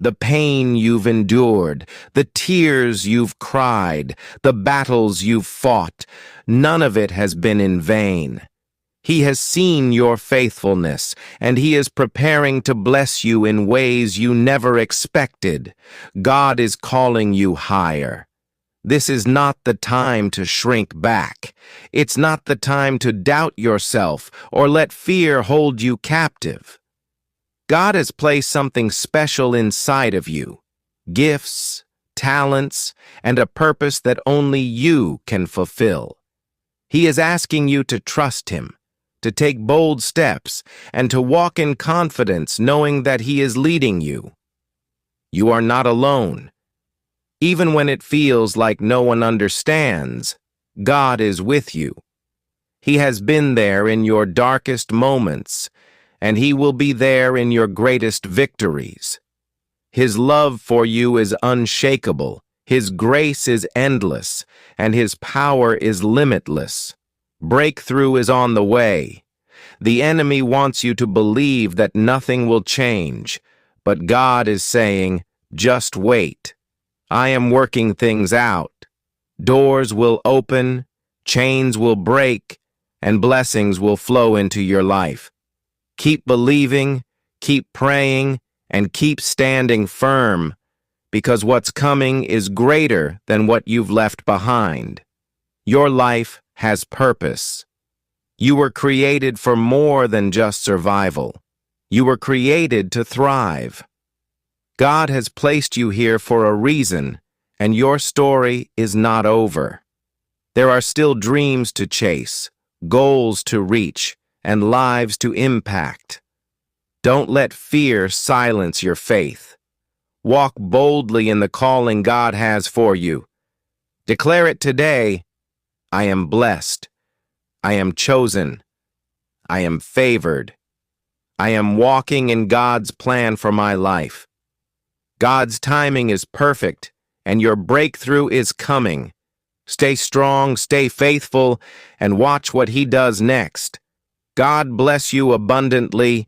The pain you've endured, the tears you've cried, the battles you've fought, none of it has been in vain. He has seen your faithfulness, and He is preparing to bless you in ways you never expected. God is calling you higher. This is not the time to shrink back. It's not the time to doubt yourself or let fear hold you captive. God has placed something special inside of you, gifts, talents, and a purpose that only you can fulfill. He is asking you to trust Him, to take bold steps, and to walk in confidence knowing that He is leading you. You are not alone. Even when it feels like no one understands, God is with you. He has been there in your darkest moments, and He will be there in your greatest victories. His love for you is unshakable, His grace is endless, and His power is limitless. Breakthrough is on the way. The enemy wants you to believe that nothing will change, but God is saying, just wait. I am working things out. Doors will open, chains will break, and blessings will flow into your life. Keep believing, keep praying, and keep standing firm, because what's coming is greater than what you've left behind. Your life has purpose. You were created for more than just survival. You were created to thrive. God has placed you here for a reason, and your story is not over. There are still dreams to chase, goals to reach, and lives to impact. Don't let fear silence your faith. Walk boldly in the calling God has for you. Declare it today, I am blessed. I am chosen. I am favored. I am walking in God's plan for my life. God's timing is perfect, and your breakthrough is coming. Stay strong, stay faithful, and watch what He does next. God bless you abundantly.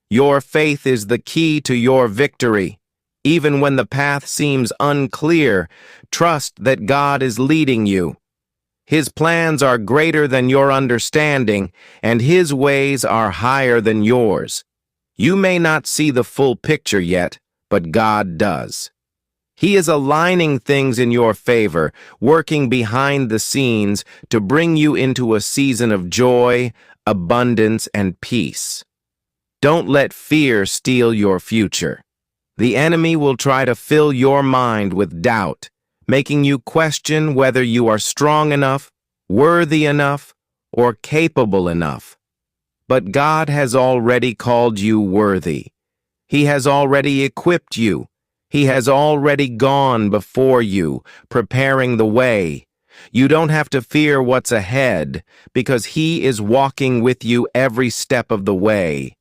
Your faith is the key to your victory. Even when the path seems unclear, trust that God is leading you. His plans are greater than your understanding, and His ways are higher than yours. You may not see the full picture yet, but God does. He is aligning things in your favor, working behind the scenes to bring you into a season of joy, abundance, and peace. Don't let fear steal your future. The enemy will try to fill your mind with doubt, making you question whether you are strong enough, worthy enough, or capable enough. But God has already called you worthy. He has already equipped you. He has already gone before you, preparing the way. You don't have to fear what's ahead, because He is walking with you every step of the way.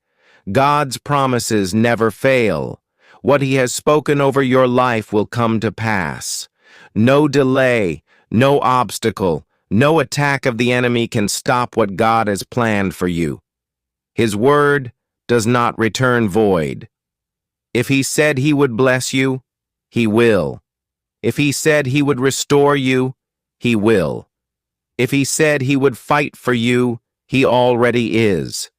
God's promises never fail. What He has spoken over your life will come to pass. No delay, no obstacle, no attack of the enemy can stop what God has planned for you. His word does not return void. If He said He would bless you, He will. If He said He would restore you, He will. If He said He would fight for you, He already is.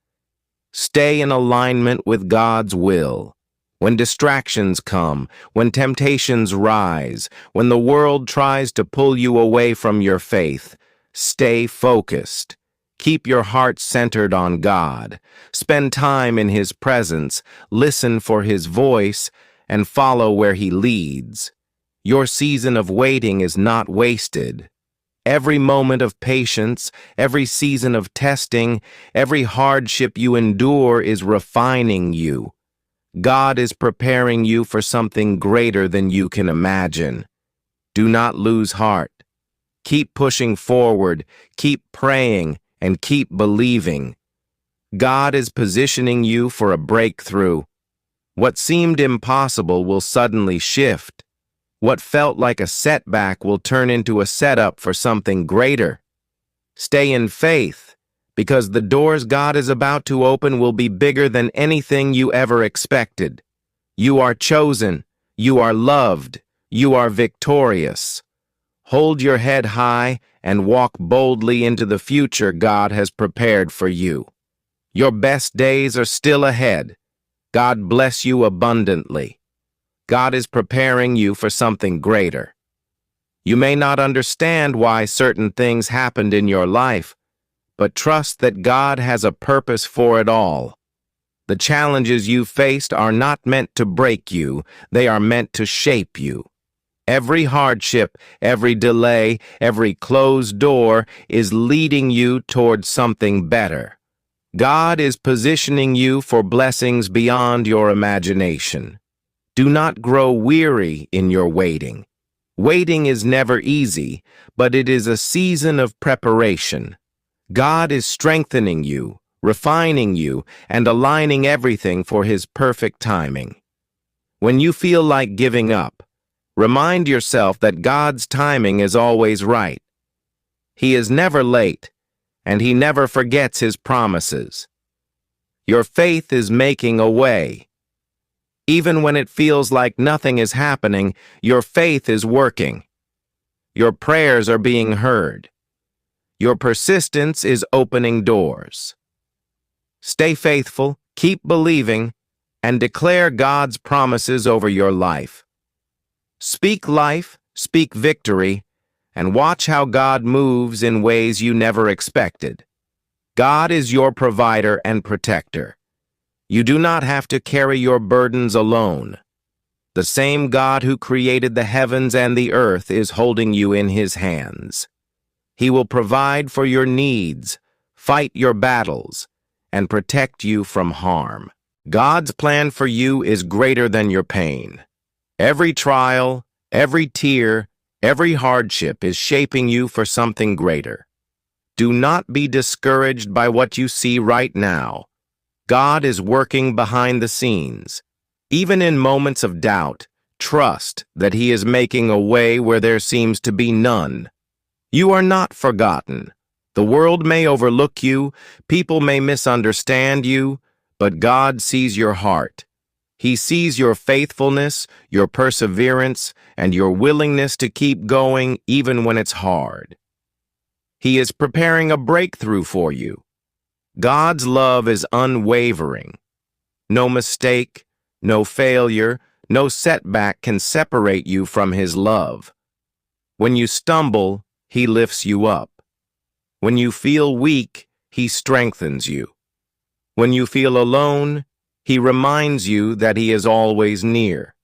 Stay in alignment with God's will. When distractions come, when temptations rise, when the world tries to pull you away from your faith, stay focused. Keep your heart centered on God. Spend time in His presence, listen for His voice, and follow where He leads. Your season of waiting is not wasted. Every moment of patience, every season of testing, every hardship you endure is refining you. God is preparing you for something greater than you can imagine. Do not lose heart. Keep pushing forward, keep praying, and keep believing. God is positioning you for a breakthrough. What seemed impossible will suddenly shift. What felt like a setback will turn into a setup for something greater. Stay in faith, because the doors God is about to open will be bigger than anything you ever expected. You are chosen, You are loved. You are victorious. Hold your head high and walk boldly into the future God has prepared for you. Your best days are still ahead. God bless you abundantly. God is preparing you for something greater. You may not understand why certain things happened in your life, but trust that God has a purpose for it all. The challenges you faced are not meant to break you, they are meant to shape you. Every hardship, every delay, every closed door is leading you towards something better. God is positioning you for blessings beyond your imagination. Do not grow weary in your waiting. Waiting is never easy, but it is a season of preparation. God is strengthening you, refining you, and aligning everything for His perfect timing. When you feel like giving up, remind yourself that God's timing is always right. He is never late, and He never forgets His promises. Your faith is making a way. Even when it feels like nothing is happening, your faith is working. Your prayers are being heard. Your persistence is opening doors. Stay faithful, keep believing, and declare God's promises over your life. Speak life, speak victory, and watch how God moves in ways you never expected. God is your provider and protector. You do not have to carry your burdens alone. The same God who created the heavens and the earth is holding you in His hands. He will provide for your needs, fight your battles, and protect you from harm. God's plan for you is greater than your pain. Every trial, every tear, every hardship is shaping you for something greater. Do not be discouraged by what you see right now. God is working behind the scenes. Even in moments of doubt, trust that He is making a way where there seems to be none. You are not forgotten. The world may overlook you, people may misunderstand you, but God sees your heart. He sees your faithfulness, your perseverance, and your willingness to keep going even when it's hard. He is preparing a breakthrough for you. God's love is unwavering. No mistake, no failure, no setback can separate you from His love. When you stumble, He lifts you up. When you feel weak, He strengthens you. When you feel alone, He reminds you that He is always near.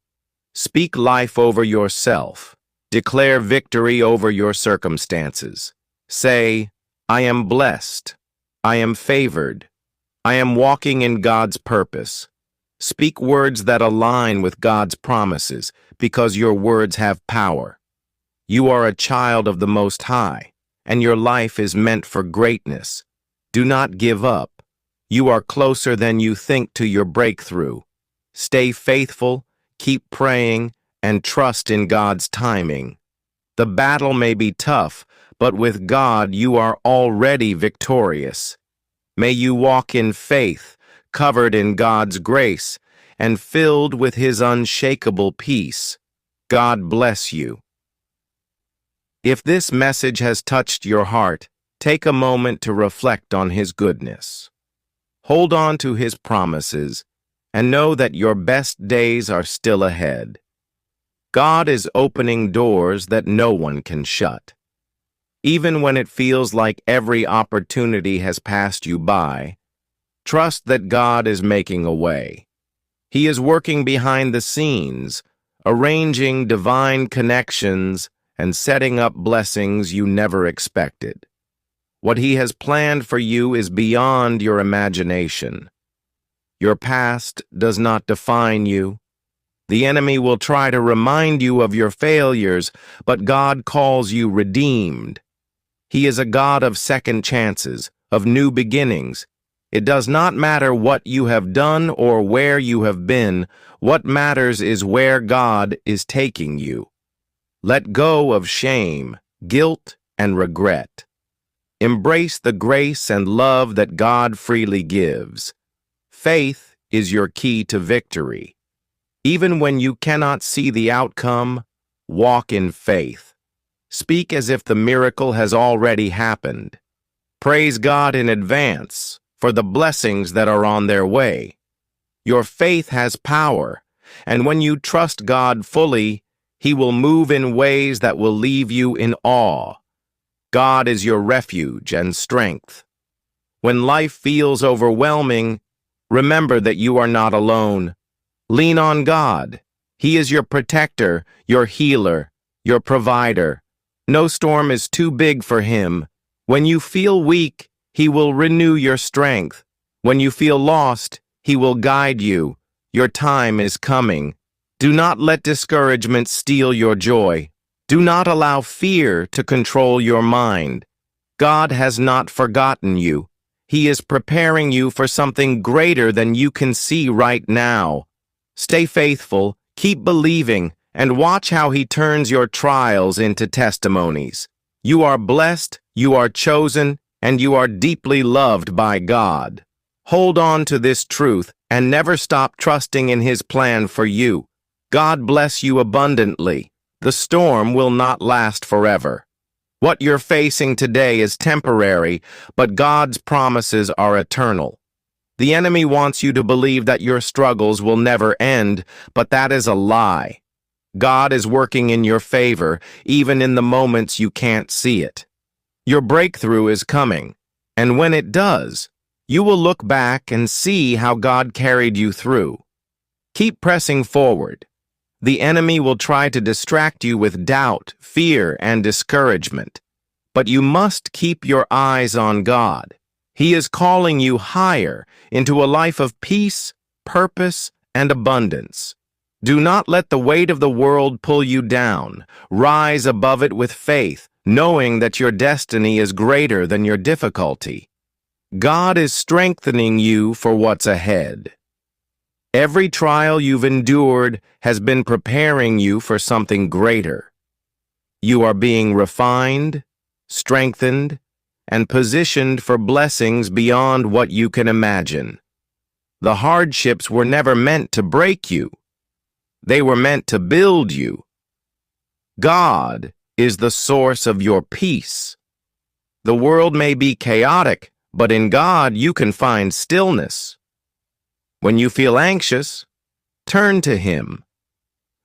Speak life over yourself. Declare victory over your circumstances. Say, I am blessed. I am favored. I am walking in God's purpose. Speak words that align with God's promises, because your words have power. You are a child of the Most High, and your life is meant for greatness. Do not give up. You are closer than you think to your breakthrough. Stay faithful, keep praying, and trust in God's timing. The battle may be tough, but with God you are already victorious. May you walk in faith, covered in God's grace, and filled with His unshakable peace. God bless you. If this message has touched your heart, take a moment to reflect on His goodness. Hold on to His promises, and know that your best days are still ahead. God is opening doors that no one can shut. Even when it feels like every opportunity has passed you by, trust that God is making a way. He is working behind the scenes, arranging divine connections and setting up blessings you never expected. What He has planned for you is beyond your imagination. Your past does not define you. The enemy will try to remind you of your failures, but God calls you redeemed. He is a God of second chances, of new beginnings. It does not matter what you have done or where you have been. What matters is where God is taking you. Let go of shame, guilt, and regret. Embrace the grace and love that God freely gives. Faith is your key to victory. Even when you cannot see the outcome, walk in faith. Speak as if the miracle has already happened. Praise God in advance for the blessings that are on their way. Your faith has power, and when you trust God fully, He will move in ways that will leave you in awe. God is your refuge and strength. When life feels overwhelming, remember that you are not alone. Lean on God. He is your protector, your healer, your provider. No storm is too big for Him. When you feel weak, He will renew your strength. When you feel lost, He will guide you. Your time is coming. Do not let discouragement steal your joy. Do not allow fear to control your mind. God has not forgotten you. He is preparing you for something greater than you can see right now. Stay faithful, keep believing, and watch how He turns your trials into testimonies. You are blessed, you are chosen, and you are deeply loved by God. Hold on to this truth and never stop trusting in His plan for you. God bless you abundantly. The storm will not last forever. What you're facing today is temporary, but God's promises are eternal. The enemy wants you to believe that your struggles will never end, but that is a lie. God is working in your favor, even in the moments you can't see it. Your breakthrough is coming, and when it does, you will look back and see how God carried you through. Keep pressing forward. The enemy will try to distract you with doubt, fear, and discouragement. But you must keep your eyes on God. He is calling you higher into a life of peace, purpose, and abundance. Do not let the weight of the world pull you down. Rise above it with faith, knowing that your destiny is greater than your difficulty. God is strengthening you for what's ahead. Every trial you've endured has been preparing you for something greater. You are being refined, strengthened, and positioned for blessings beyond what you can imagine. The hardships were never meant to break you. They were meant to build you. God is the source of your peace. The world may be chaotic, but in God you can find stillness. When you feel anxious, turn to Him.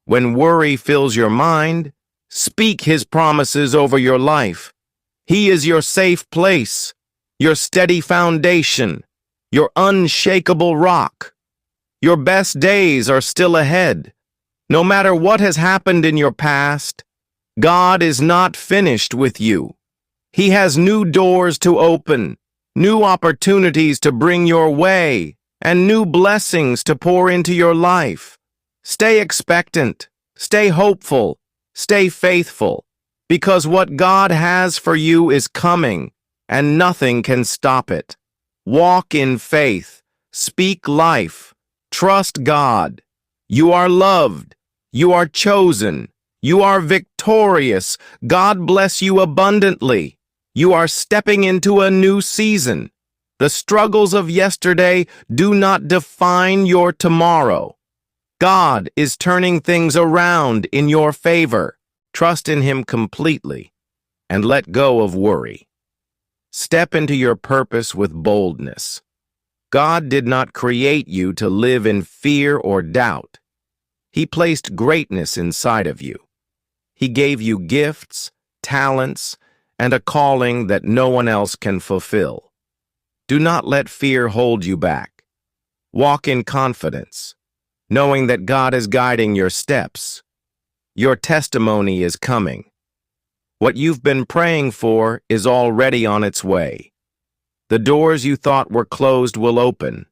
When worry fills your mind, speak His promises over your life. He is your safe place, your steady foundation, your unshakable rock. Your best days are still ahead. No matter what has happened in your past, God is not finished with you. He has new doors to open, new opportunities to bring your way, and new blessings to pour into your life. Stay expectant, stay hopeful, stay faithful, because what God has for you is coming, and nothing can stop it. Walk in faith, speak life, trust God. You are loved, you are chosen, you are victorious. God bless you abundantly. You are stepping into a new season. The struggles of yesterday do not define your tomorrow. God is turning things around in your favor. Trust in Him completely and let go of worry. Step into your purpose with boldness. God did not create you to live in fear or doubt. He placed greatness inside of you. He gave you gifts, talents, and a calling that no one else can fulfill. Do not let fear hold you back. Walk in confidence, knowing that God is guiding your steps. Your testimony is coming. What you've been praying for is already on its way. The doors you thought were closed will open.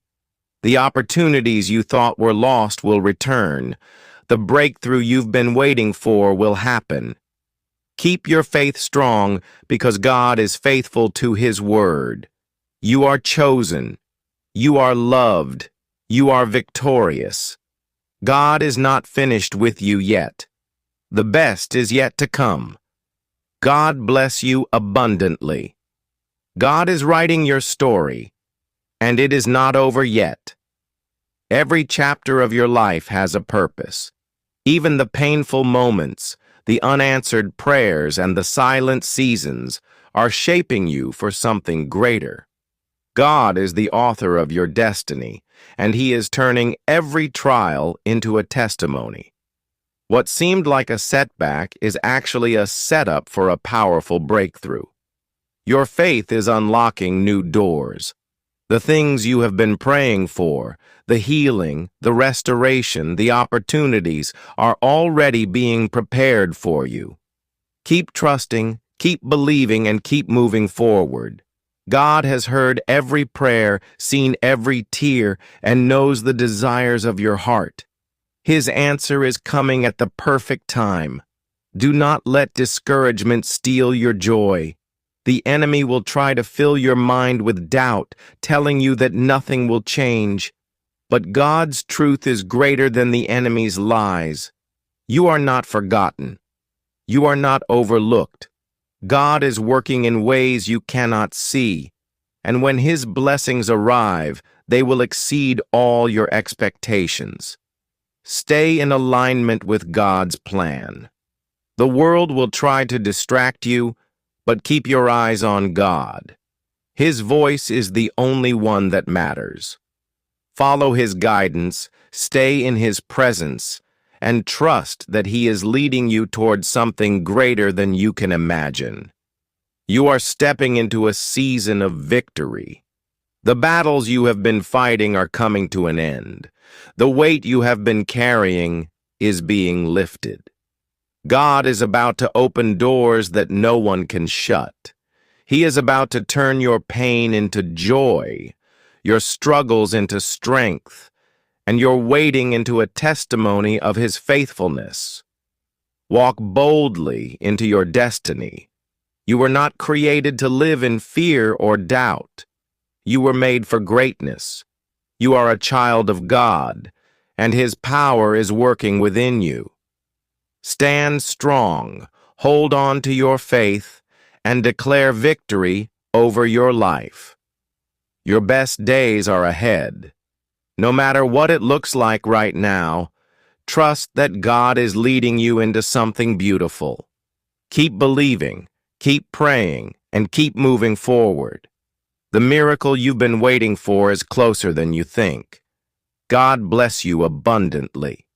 The opportunities you thought were lost will return. The breakthrough you've been waiting for will happen. Keep your faith strong because God is faithful to His word. You are chosen. You are loved. You are victorious. God is not finished with you yet. The best is yet to come. God bless you abundantly. God is writing your story, and it is not over yet. Every chapter of your life has a purpose. Even the painful moments, the unanswered prayers, and the silent seasons are shaping you for something greater. God is the author of your destiny, and He is turning every trial into a testimony. What seemed like a setback is actually a setup for a powerful breakthrough. Your faith is unlocking new doors. The things you have been praying for, the healing, the restoration, the opportunities are already being prepared for you. Keep trusting, keep believing, and keep moving forward. God has heard every prayer, seen every tear, and knows the desires of your heart. His answer is coming at the perfect time. Do not let discouragement steal your joy. The enemy will try to fill your mind with doubt, telling you that nothing will change. But God's truth is greater than the enemy's lies. You are not forgotten. You are not overlooked. God is working in ways you cannot see, and when His blessings arrive, they will exceed all your expectations. Stay in alignment with God's plan. The world will try to distract you, but keep your eyes on God. His voice is the only one that matters. Follow His guidance, stay in His presence, and trust that He is leading you toward something greater than you can imagine. You are stepping into a season of victory. The battles you have been fighting are coming to an end. The weight you have been carrying is being lifted. God is about to open doors that no one can shut. He is about to turn your pain into joy, your struggles into strength, and your waiting into a testimony of His faithfulness. Walk boldly into your destiny. You were not created to live in fear or doubt. You were made for greatness. You are a child of God, and His power is working within you. Stand strong, hold on to your faith, and declare victory over your life. Your best days are ahead. No matter what it looks like right now, trust that God is leading you into something beautiful. Keep believing, keep praying, and keep moving forward. The miracle you've been waiting for is closer than you think. God bless you abundantly.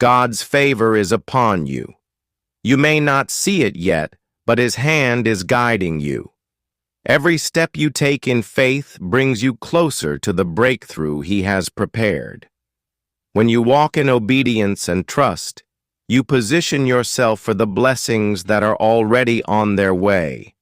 God's favor is upon you. You may not see it yet, but His hand is guiding you. Every step you take in faith brings you closer to the breakthrough He has prepared. When you walk in obedience and trust, you position yourself for the blessings that are already on their way.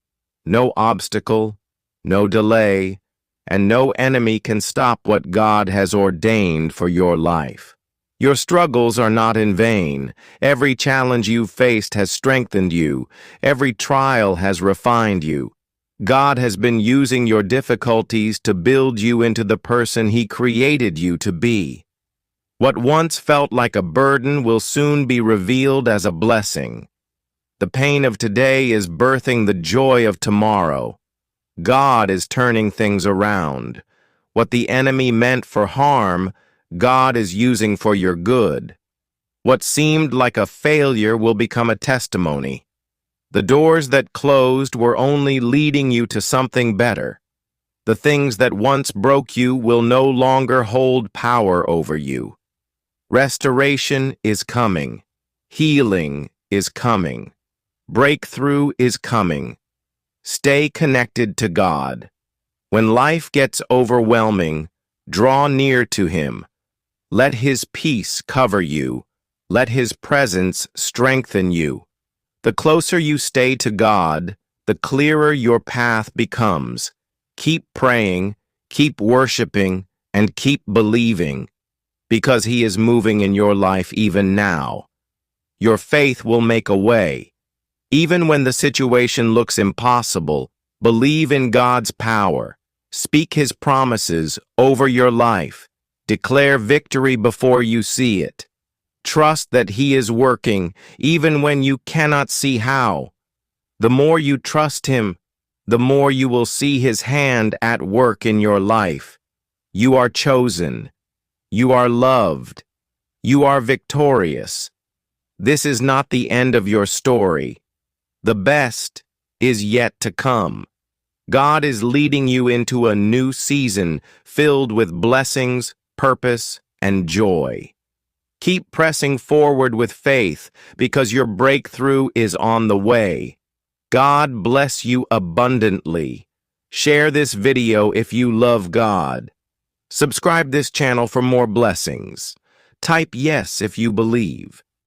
No obstacle, no delay, and no enemy can stop what God has ordained for your life. Your struggles are not in vain. Every challenge you've faced has strengthened you. Every trial has refined you. God has been using your difficulties to build you into the person He created you to be. What once felt like a burden will soon be revealed as a blessing. The pain of today is birthing the joy of tomorrow. God is turning things around. What the enemy meant for harm, God is using for your good. What seemed like a failure will become a testimony. The doors that closed were only leading you to something better. The things that once broke you will no longer hold power over you. Restoration is coming. Healing is coming. Breakthrough is coming. Stay connected to God. When life gets overwhelming, draw near to Him. Let His peace cover you. Let His presence strengthen you. The closer you stay to God, the clearer your path becomes. Keep praying, keep worshiping, and keep believing, because He is moving in your life even now. Your faith will make a way. Even when the situation looks impossible, believe in God's power. Speak His promises over your life. Declare victory before you see it. Trust that He is working, even when you cannot see how. The more you trust Him, the more you will see His hand at work in your life. You are chosen. You are loved. You are victorious. This is not the end of your story. The best is yet to come. God is leading you into a new season filled with blessings, purpose, and joy. Keep pressing forward with faith because your breakthrough is on the way. God bless you abundantly. Share this video if you love God. Subscribe this channel for more blessings. Type yes if you believe.